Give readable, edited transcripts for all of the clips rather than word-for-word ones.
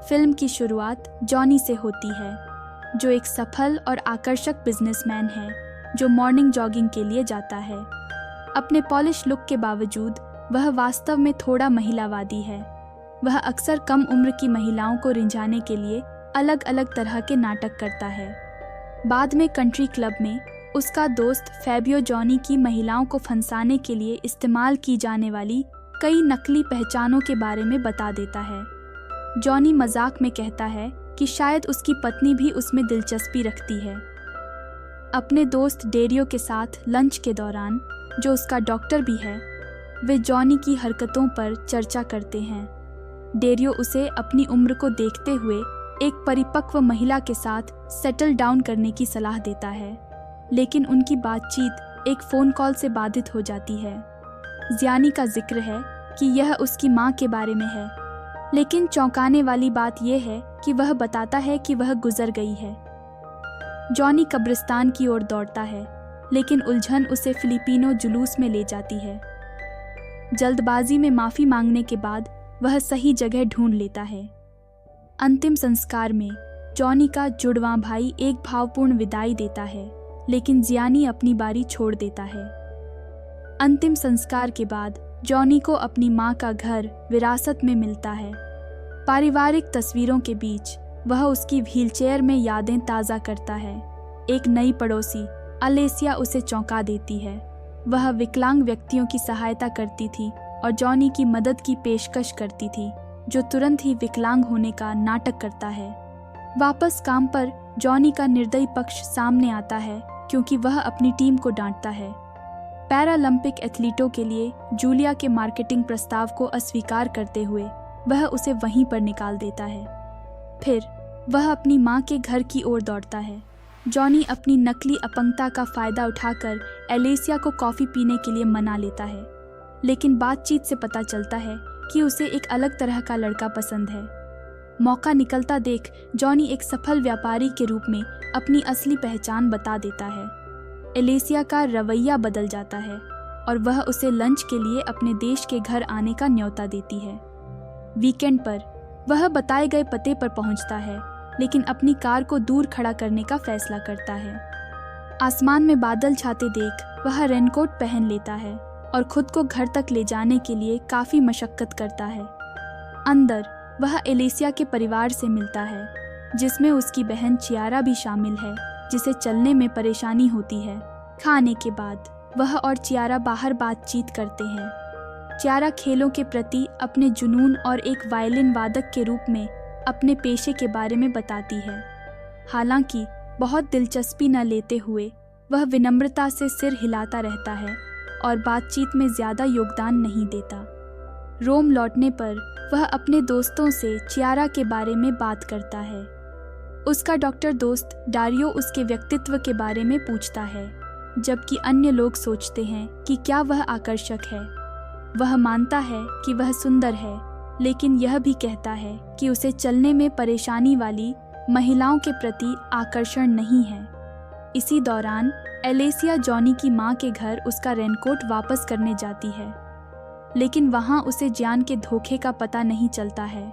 Film की शुरुआत Johnny से होती है, जो एक सफल और आकर्षक बिजनेसमैन है जो मॉर्निंग जॉगिंग के लिए जाता है। अपने पॉलिश लुक के बावजूद वह वास्तव में थोड़ा महिलावादी है। वह अक्सर कम उम्र की महिलाओं को रिझाने के लिए अलग अलग तरह के नाटक करता है। बाद में कंट्री क्लब में उसका दोस्त फैबियो जॉनी की महिलाओं को फंसाने के लिए इस्तेमाल की जाने वाली कई नकली पहचानों के बारे में बता देता है। जॉनी मजाक में कहता है कि शायद उसकी पत्नी भी उसमें दिलचस्पी रखती है। अपने दोस्त डेरियो के साथ लंच के दौरान, जो उसका डॉक्टर भी है, वे जॉनी की हरकतों पर चर्चा करते हैं। डेरियो उसे अपनी उम्र को देखते हुए एक परिपक्व महिला के साथ सेटल डाउन करने की सलाह देता है, लेकिन उनकी बातचीत एक फ़ोन कॉल से बाधित हो जाती है। ज़ियानी का जिक्र है कि यह उसकी माँ के बारे में है, लेकिन चौंकाने वाली बात यह है कि वह बताता है कि वह गुजर गई है। जॉनी कब्रिस्तान की ओर दौड़ता है, लेकिन उलझन उसे फिलिपिनो जुलूस में ले जाती है। जल्दबाजी में माफ़ी मांगने के बाद वह सही जगह ढूंढ लेता है। अंतिम संस्कार में जॉनी का जुड़वां भाई एक भावपूर्ण विदाई देता है, लेकिन ज़ियानी अपनी बारी छोड़ देता है। अंतिम संस्कार के बाद जॉनी को अपनी माँ का घर विरासत में मिलता है। पारिवारिक तस्वीरों के बीच वह उसकी व्हीलचेयर में यादें ताज़ा करता है। एक नई पड़ोसी अलेसिया उसे चौंका देती है। वह विकलांग व्यक्तियों की सहायता करती थी और जॉनी की मदद की पेशकश करती थी, जो तुरंत ही विकलांग होने का नाटक करता है। वापस काम पर जॉनी का निर्दयी पक्ष सामने आता है, क्योंकि वह अपनी टीम को डांटता है। पैरालंपिक एथलीटों के लिए जूलिया के मार्केटिंग प्रस्ताव को अस्वीकार करते हुए वह उसे वहीं पर निकाल देता है। फिर वह अपनी माँ के घर की ओर दौड़ता है। जॉनी अपनी नकली अपंगता का फ़ायदा उठाकर एलेसिया को कॉफ़ी पीने के लिए मना लेता है, लेकिन बातचीत से पता चलता है कि उसे एक अलग तरह का लड़का पसंद है। मौका निकलता देख जॉनी एक सफल व्यापारी के रूप में अपनी असली पहचान बता देता है। एलेसिया का रवैया बदल जाता है और वह उसे लंच के लिए अपने देश के घर आने का न्योता देती है। वीकेंड पर वह बताए गए पते पर पहुंचता है, लेकिन अपनी कार को दूर खड़ा करने का फैसला करता है। आसमान में बादल छाते देख वह रेनकोट पहन लेता है और खुद को घर तक ले जाने के लिए काफ़ी मशक्कत करता है। अंदर वह एलेसिया के परिवार से मिलता है, जिसमें उसकी बहन चियारा भी शामिल है, जिसे चलने में परेशानी होती है। खाने के बाद वह और चियारा बाहर बातचीत करते हैं। चियारा खेलों के प्रति अपने जुनून और एक वायलिन वादक के रूप में अपने पेशे के बारे में बताती है। हालांकि बहुत दिलचस्पी न लेते हुए वह विनम्रता से सिर हिलाता रहता है और बातचीत में ज़्यादा योगदान नहीं देता। रोम लौटने पर वह अपने दोस्तों से चियारा के बारे में बात करता है। उसका डॉक्टर दोस्त डारियो उसके व्यक्तित्व के बारे में पूछता है, जबकि अन्य लोग सोचते हैं कि क्या वह आकर्षक है। वह मानता है कि वह सुंदर है, लेकिन यह भी कहता है कि उसे चलने में परेशानी वाली महिलाओं के प्रति आकर्षण नहीं है। इसी दौरान एलेसिया जॉनी की माँ के घर उसका रेनकोट वापस करने जाती है, लेकिन वहाँ उसे जान के धोखे का पता नहीं चलता है।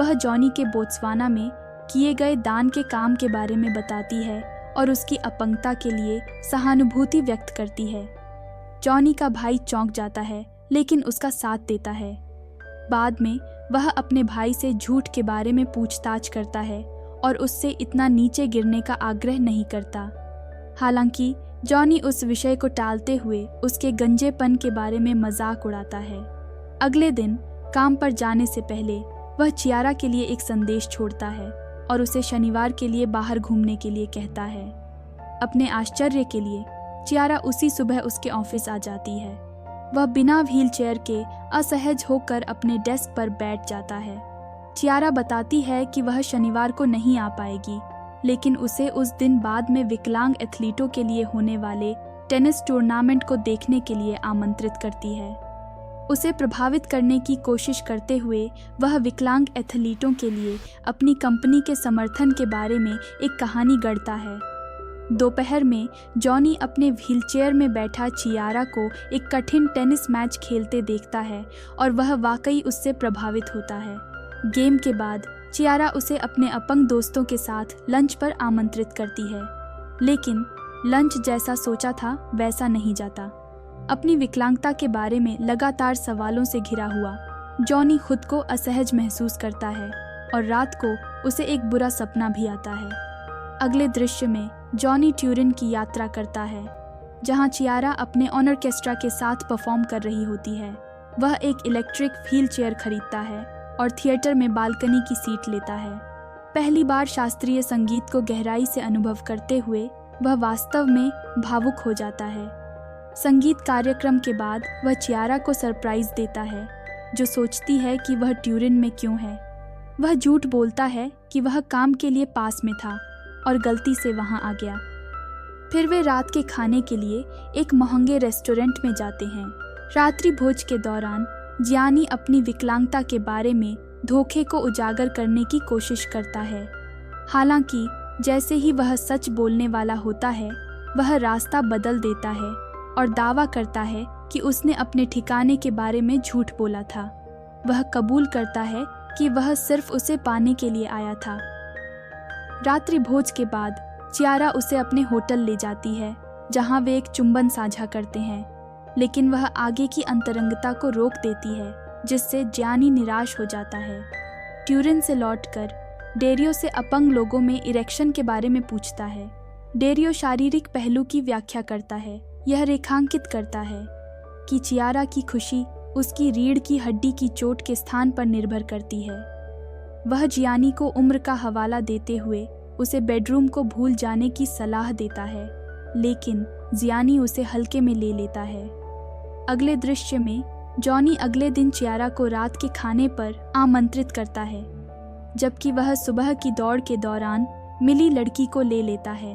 वह जॉनी के बोत्सवाना में किए गए दान के काम के बारे में बताती है और उसकी अपंगता के लिए सहानुभूति व्यक्त करती है। जॉनी का भाई चौंक जाता है, लेकिन उसका साथ देता है। बाद में वह अपने भाई से झूठ के बारे में पूछताछ करता है और उससे इतना नीचे गिरने का आग्रह नहीं करता। हालांकि जॉनी उस विषय को टालते हुए उसके गंजेपन के बारे में मजाक उड़ाता है। अगले दिन काम पर जाने से पहले वह चियारा के लिए एक संदेश छोड़ता है और उसे शनिवार के लिए बाहर घूमने के लिए कहता है। अपने आश्चर्य के लिए चियारा उसी सुबह उसके ऑफिस आ जाती है। वह बिना व्हीलचेयर के असहज होकर अपने डेस्क पर बैठ जाता है। चियारा बताती है कि वह शनिवार को नहीं आ पाएगी, लेकिन उसे उस दिन बाद में विकलांग एथलीटों के लिए होने वाले टेनिस टूर्नामेंट को देखने के लिए आमंत्रित करती है। उसे प्रभावित करने की कोशिश करते हुए वह विकलांग एथलीटों के लिए अपनी कंपनी के समर्थन के बारे में एक कहानी गढ़ता है। दोपहर में जॉनी अपने व्हीलचेयर में बैठा चियारा को एक कठिन टेनिस मैच खेलते देखता है और वह वाकई उससे प्रभावित होता है। गेम के बाद चियारा उसे अपने अपंग दोस्तों के साथ लंच पर आमंत्रित करती है, लेकिन लंच जैसा सोचा था वैसा नहीं जाता। अपनी विकलांगता के बारे में लगातार सवालों से घिरा हुआ जॉनी खुद को असहज महसूस करता है और रात को उसे एक बुरा सपना भी आता है। अगले दृश्य में जॉनी ट्यूरिन की यात्रा करता है, जहां चियारा अपने ऑर्केस्ट्रा के साथ परफॉर्म कर रही होती है। वह एक इलेक्ट्रिक व्हील चेयर खरीदता है और थिएटर में बालकनी की सीट लेता है। पहली बार शास्त्रीय संगीत को गहराई से अनुभव करते हुए वह वास्तव में भावुक हो जाता है। संगीत कार्यक्रम के बाद वह चियारा को सरप्राइज देता है, जो सोचती है कि वह ट्यूरिन में क्यों है। वह झूठ बोलता है कि वह काम के लिए पास में था और गलती से वहां आ गया। फिर वे रात के खाने के लिए एक महंगे रेस्टोरेंट में जाते हैं। रात्रि भोज के दौरान जियानी अपनी विकलांगता के बारे में धोखे को उजागर करने की कोशिश करता है। हालांकि जैसे ही वह सच बोलने वाला होता है, वह रास्ता बदल देता है और दावा करता है कि उसने अपने ठिकाने के बारे में झूठ बोला था। वह कबूल करता है कि वह सिर्फ उसे पाने के लिए आया था। रात्रि भोज के बाद चियारा उसे अपने होटल ले जाती है, जहां वे एक चुंबन साझा करते हैं, लेकिन वह आगे की अंतरंगता को रोक देती है, जिससे जियानी निराश हो जाता है। ट्यूरिन से लौटकर डेरियो से अपंग लोगों में इरेक्शन के बारे में पूछता है। डेरियो शारीरिक पहलू की व्याख्या करता है। यह रेखांकित करता है कि चियारा की खुशी उसकी रीढ़ की हड्डी की चोट के स्थान पर निर्भर करती है। वह जियानी को उम्र का हवाला देते हुए उसे बेडरूम को भूल जाने की सलाह देता है, लेकिन जियानी उसे हल्के में ले लेता है। अगले दृश्य में जॉनी अगले दिन चियारा को रात के खाने पर आमंत्रित करता है, जबकि वह सुबह की दौड़ के दौरान मिली लड़की को ले लेता है।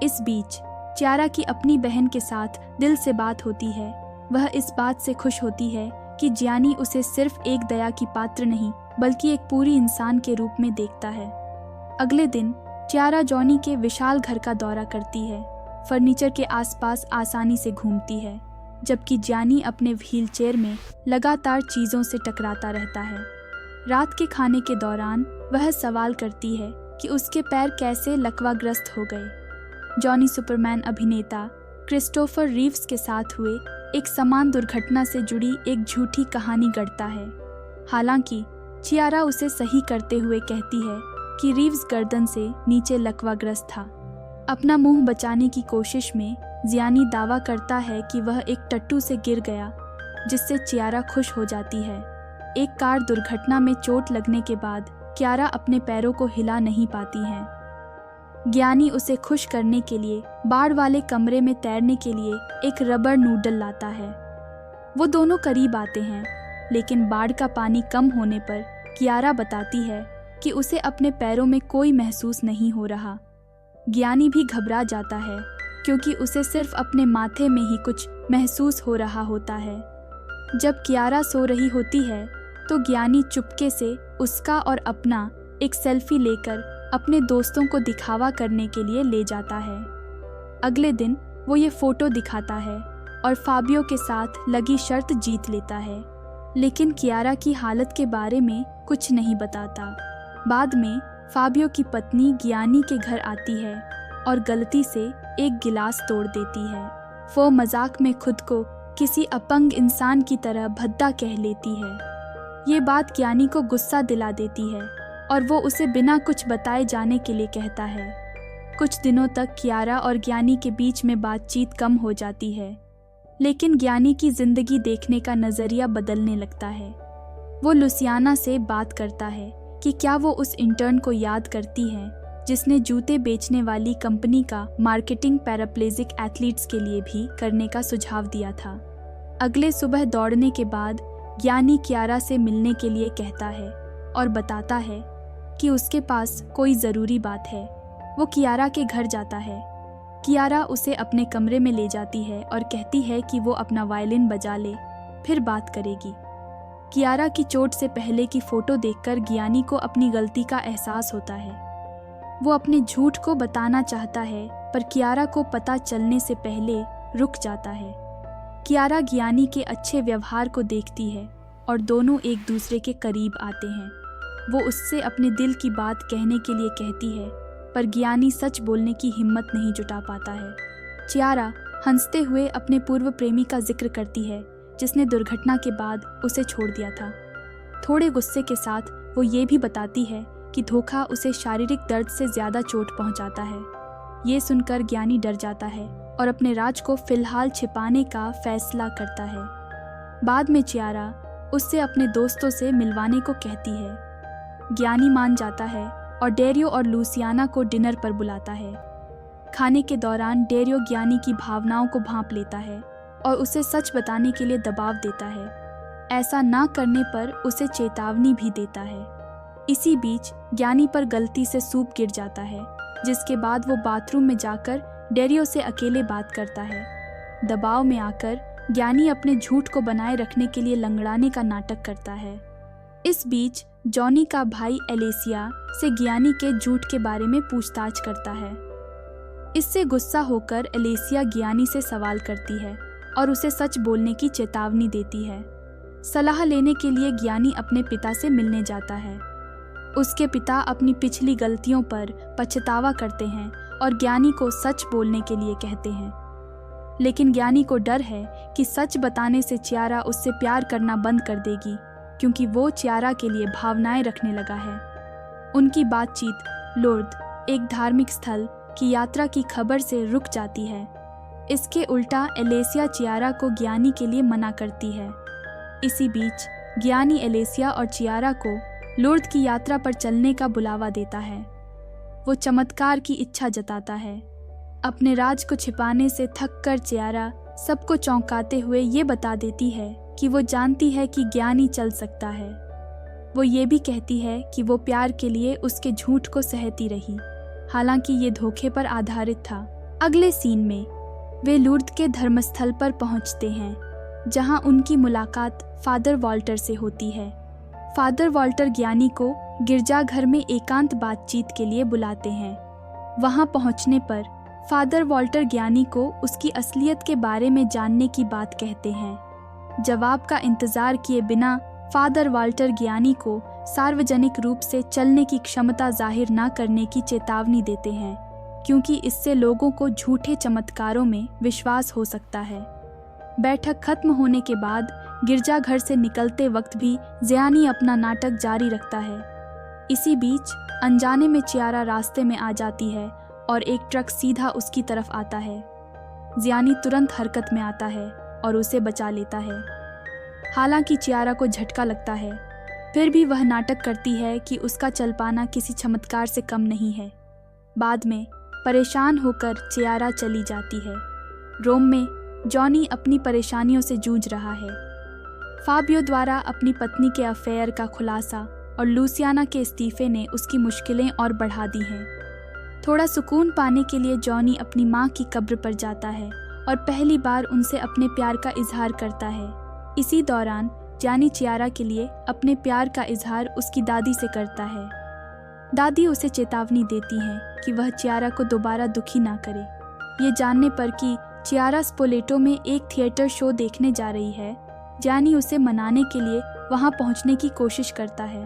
इस बीच चियारा की अपनी बहन के साथ दिल से बात होती है। वह इस बात से खुश होती है कि जियानी उसे सिर्फ एक दया की पात्र नहीं, बल्कि एक पूरी इंसान के रूप में देखता है। अगले दिन चियारा जॉनी के विशाल घर का दौरा करती है, फर्नीचर के आसपास आसानी से घूमती है, जबकि जियानी अपने व्हील चेयर में लगातार चीज़ों से टकराता रहता है। रात के खाने के दौरान वह सवाल करती है कि उसके पैर कैसे लकवाग्रस्त हो गए। जॉनी सुपरमैन अभिनेता क्रिस्टोफर रीव्स के साथ हुए एक समान दुर्घटना से जुड़ी एक झूठी कहानी गढ़ता है। हालांकि चियारा उसे सही करते हुए कहती है कि रीव्स गर्दन से नीचे लकवाग्रस्त था। अपना मुंह बचाने की कोशिश में जियानी दावा करता है कि वह एक टट्टू से गिर गया, जिससे चियारा खुश हो जाती है। एक कार दुर्घटना में चोट लगने के बाद चियारा अपने पैरों को हिला नहीं पाती है। ज्ञानी उसे खुश करने के लिए बाढ़ वाले कमरे में तैरने के लिए एक रबर नूडल लाता है। वो दोनों करीब आते हैं, लेकिन बाढ़ का पानी कम होने पर कियारा बताती है कि उसे अपने पैरों में कोई महसूस नहीं हो रहा। ज्ञानी भी घबरा जाता है, क्योंकि उसे सिर्फ अपने माथे में ही कुछ महसूस हो रहा होता है। जब कियारा सो रही होती है तो ज्ञानी चुपके से उसका और अपना एक सेल्फी लेकर अपने दोस्तों को दिखावा करने के लिए ले जाता है। अगले दिन वो ये फोटो दिखाता है और फाबियो के साथ लगी शर्त जीत लेता है, लेकिन कियारा की हालत के बारे में कुछ नहीं बताता। बाद में फाबियो की पत्नी ज्ञानी के घर आती है और गलती से एक गिलास तोड़ देती है। वो मजाक में खुद को किसी अपंग इंसान की तरह भद्दा कह लेती है। ये बात ज्ञानी को गुस्सा दिला देती है और वो उसे बिना कुछ बताए जाने के लिए कहता है। कुछ दिनों तक कियारा और ज्ञानी के बीच में बातचीत कम हो जाती है, लेकिन ज्ञानी की जिंदगी देखने का नज़रिया बदलने लगता है। वो लुसियाना से बात करता है कि क्या वो उस इंटर्न को याद करती है जिसने जूते बेचने वाली कंपनी का मार्केटिंग पैराप्लेजिक एथलीट्स के लिए भी करने का सुझाव दिया था। अगले सुबह दौड़ने के बाद ज्ञानी कियारा से मिलने के लिए कहता है और बताता है कि उसके पास कोई ज़रूरी बात है। वो कियारा के घर जाता है। कियारा उसे अपने कमरे में ले जाती है और कहती है कि वो अपना वायलिन बजा ले, फिर बात करेगी। कियारा की चोट से पहले की फ़ोटो देखकर ज्ञानी को अपनी गलती का एहसास होता है। वो अपने झूठ को बताना चाहता है, पर कियारा को पता चलने से पहले रुक जाता है। कियारा ज्ञानी के अच्छे व्यवहार को देखती है और दोनों एक दूसरे के करीब आते हैं। वो उससे अपने दिल की बात कहने के लिए कहती है, पर ज्ञानी सच बोलने की हिम्मत नहीं जुटा पाता है। चियारा हंसते हुए अपने पूर्व प्रेमी का जिक्र करती है, जिसने दुर्घटना के बाद उसे छोड़ दिया था। थोड़े गुस्से के साथ वो ये भी बताती है कि धोखा उसे शारीरिक दर्द से ज़्यादा चोट पहुंचाता है। ये सुनकर ज्ञानी डर जाता है और अपने राज को फिलहाल छिपाने का फैसला करता है। बाद में चियारा उससे अपने दोस्तों से मिलवाने को कहती है। ज्ञानी मान जाता है और डेरियो और लूसियाना को डिनर पर बुलाता है। खाने के दौरान डेरियो ज्ञानी की भावनाओं को भांप लेता है और उसे सच बताने के लिए दबाव देता है। ऐसा ना करने पर उसे चेतावनी भी देता है। इसी बीच ज्ञानी पर गलती से सूप गिर जाता है, जिसके बाद वो बाथरूम में जाकर डेरियो से अकेले बात करता है। दबाव में आकर ज्ञानी अपने झूठ को बनाए रखने के लिए लंगड़ाने का नाटक करता है। इस बीच जॉनी का भाई एलेसिया से ज्ञानी के झूठ के बारे में पूछताछ करता है। इससे गुस्सा होकर एलेसिया ज्ञानी से सवाल करती है और उसे सच बोलने की चेतावनी देती है। सलाह लेने के लिए ज्ञानी अपने पिता से मिलने जाता है। उसके पिता अपनी पिछली गलतियों पर पछतावा करते हैं और ज्ञानी को सच बोलने के लिए कहते हैं। लेकिन ज्ञानी को डर है कि सच बताने से चियारा उससे प्यार करना बंद कर देगी, क्योंकि वो चियारा के लिए भावनाएं रखने लगा है। उनकी बातचीत लुर्द, एक धार्मिक स्थल की यात्रा की खबर से रुक जाती है। इसके उल्टा एलेसिया चियारा को ज्ञानी के लिए मना करती है। इसी बीच ज्ञानी एलेसिया और चियारा को लुर्द की यात्रा पर चलने का बुलावा देता है। वो चमत्कार की इच्छा जताता है। अपने राज को छिपाने से थक कर चियारा सबको चौंकाते हुए ये बता देती है कि वो जानती है कि ज्ञानी चल सकता है। वो ये भी कहती है कि वो प्यार के लिए उसके झूठ को सहती रही, हालांकि ये धोखे पर आधारित था। अगले सीन में वे लुर्द के धर्मस्थल पर पहुंचते हैं, जहां उनकी मुलाकात फादर वॉल्टर से होती है। फादर वॉल्टर ज्ञानी को गिरजाघर में एकांत बातचीत के लिए बुलाते हैं। वहां पहुंचने पर फादर वॉल्टर ज्ञानी को उसकी असलियत के बारे में जानने की बात कहते हैं। जवाब का इंतजार किए बिना फादर वॉल्टर ज्ञानी को सार्वजनिक रूप से चलने की क्षमता जाहिर न करने की चेतावनी देते हैं, क्योंकि इससे लोगों को झूठे चमत्कारों में विश्वास हो सकता है। बैठक खत्म होने के बाद गिरजाघर से निकलते वक्त भी ज़ियानी अपना नाटक जारी रखता है। इसी बीच अनजाने में चियारा रास्ते में आ जाती है और एक ट्रक सीधा उसकी तरफ आता है। ज़ियानी तुरंत हरकत में आता है और उसे बचा लेता है। हालांकि चियारा को झटका लगता है, फिर भी वह नाटक करती है कि उसका चल पाना किसी चमत्कार से कम नहीं है। बाद में परेशान होकर चियारा चली जाती है। रोम में जॉनी अपनी परेशानियों से जूझ रहा है। फाबियो द्वारा अपनी पत्नी के अफेयर का खुलासा और लूसियाना के इस्तीफे ने उसकी मुश्किलें और बढ़ा दी हैं। थोड़ा सुकून पाने के लिए जॉनी अपनी माँ की कब्र पर जाता है और पहली बार उनसे अपने प्यार का इजहार करता है। इसी दौरान जॉनी चियारा के लिए अपने प्यार का इजहार उसकी दादी से करता है। दादी उसे चेतावनी देती हैं कि वह चियारा को दोबारा दुखी ना करे। ये जानने पर कि चियारा स्पोलेटो में एक थिएटर शो देखने जा रही है, जॉनी उसे मनाने के लिए वहां पहुंचने की कोशिश करता है,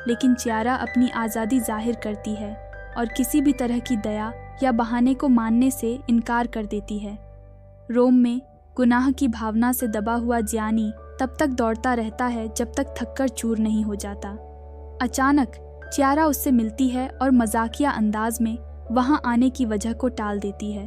लेकिन चियारा अपनी आज़ादी जाहिर करती है और किसी भी तरह की दया या बहाने को मानने से इनकार कर देती है। रोम में गुनाह की भावना से दबा हुआ जॉनी तब तक दौड़ता रहता है जब तक थककर चूर नहीं हो जाता। अचानक चियारा उससे मिलती है और मजाकिया अंदाज में वहां आने की वजह को टाल देती है।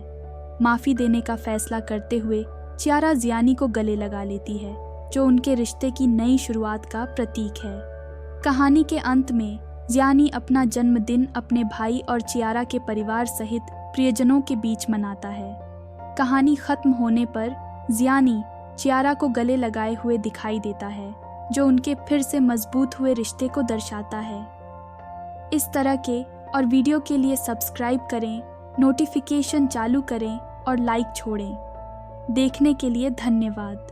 माफ़ी देने का फैसला करते हुए चियारा ज़ियानी को गले लगा लेती है, जो उनके रिश्ते की नई शुरुआत का प्रतीक है। कहानी के अंत में ज़ियानी अपना जन्मदिन अपने भाई और चियारा के परिवार सहित प्रियजनों के बीच मनाता है। कहानी खत्म होने पर ज़ियानी चियारा को गले लगाए हुए दिखाई देता है, जो उनके फिर से मजबूत हुए रिश्ते को दर्शाता है। इस तरह के और वीडियो के लिए सब्सक्राइब करें, नोटिफिकेशन चालू करें और लाइक छोड़ें। देखने के लिए धन्यवाद।